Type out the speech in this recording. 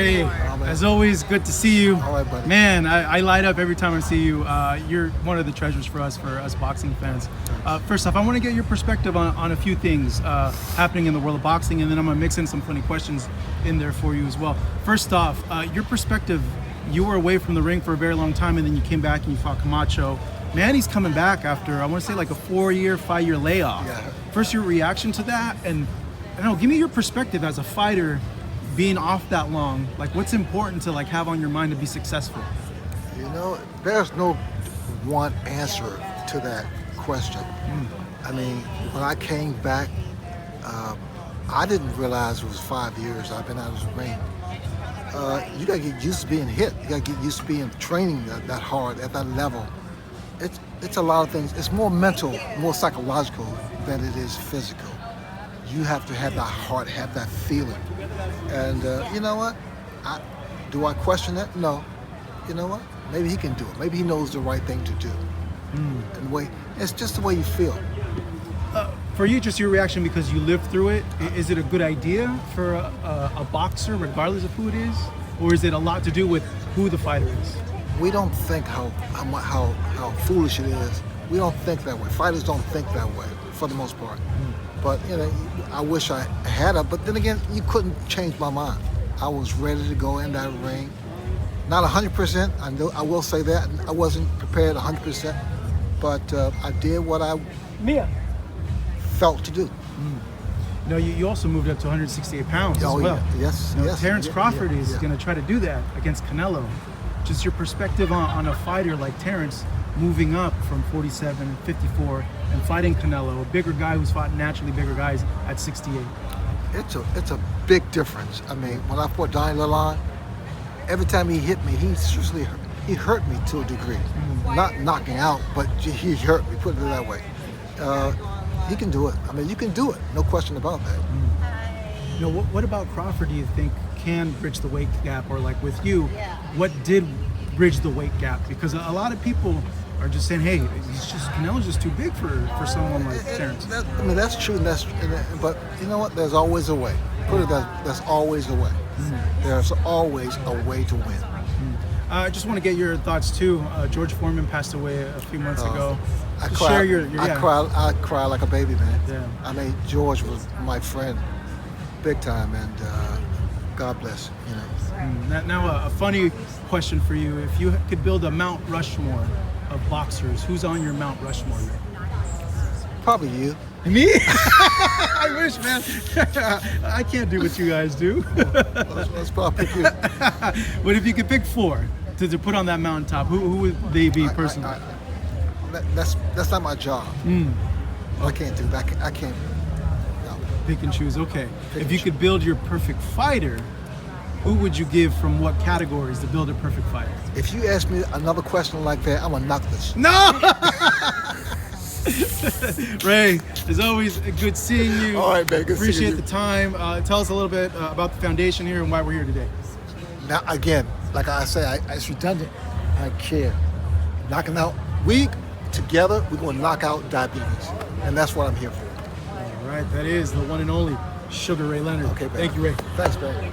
Ray, as always, good to see you. All right, buddy. Man, I light up every time I see you. You're one of the treasures for us boxing fans. First off, I want to get your perspective on a few things happening in the world of boxing, and then I'm going to mix in some funny questions in there for you as well. First off, your perspective, you were away from the ring for a very long time, and then you came back and you fought Camacho. Man, he's coming back after, I want to say, like a 5-year layoff. Yeah. First, your reaction to that, and I don't know, give me your perspective as a fighter being off that long. Like, what's important to have on your mind to be successful? You know, there's no one answer to that question. I mean, when I came back, I didn't realize it was 5 years I've been out of the ring. You gotta get used to being hit. You gotta get used to being training that hard at that level. It's a lot of things. It's more mental, more psychological than it is physical. You have to have that heart, have that feeling. And you know what? Do I question that? No. You know what? Maybe he can do it. Maybe he knows the right thing to do. And the way, it's just the way you feel. For you, just your reaction because you lived through it, is it a good idea for a boxer, regardless of who it is? Or is it a lot to do with who the fighter is? We don't think how foolish it is. We don't think that way. Fighters don't think that way, for the most part. But, you know, I wish I had it. But then again, you couldn't change my mind. I was ready to go in that ring. Not 100%. I will say that. I wasn't prepared 100%. But I did what I felt to do. No, you also moved up to 168 pounds as well. Yeah. Yes, yes. Terrence Crawford is going to try to do that against Canelo. Just your perspective on a fighter like Terrence moving up from 47, 54, and fighting Canelo, a bigger guy who's fought naturally bigger guys at 68. It's a big difference. I mean, when I fought Leonard, every time he hit me, he hurt me to a degree. Not knocking out, but he hurt me, put it that way. He can do it. I mean, you can do it, no question about that. You know, what about Crawford do you think can bridge the weight gap, or like with you, what did bridge the weight gap? Because a lot of people are just saying, hey, Canelo's just too big for someone like Terrence. I mean, that's true, but you know what? There's always a way. Put it that, there's always a way. There's always a way to win. I just want to get your thoughts too. George Foreman passed away a few months ago. I cry like a baby, man. Yeah. I mean, George was my friend, big time, and God bless. You know. Now, a funny question for you: if you could build a Mount Rushmore of boxers, who's on your Mount Rushmore? Probably you. Me? I wish, man. I can't do what you guys do. Let's probably pick you. But if you could pick 4 to put on that mountaintop, who would they be personally? That's not my job. I can't do that. I can't. No. Pick and choose. Okay. If you could build your perfect fighter, who would you give from what categories to build a perfect fighter? If you ask me another question like that, I'm gonna knock this. No. Ray, as always, good seeing you. All right, man. Good Appreciate seeing you. the time. Tell us a little bit about the foundation here and why we're here today. Now, again, like I say, it's redundant. I care. Knocking out. Together, we're going to knock out diabetes. And that's what I'm here for. All right, that is the one and only Sugar Ray Leonard. Okay, baby. Thank you, Ray. Thanks, baby.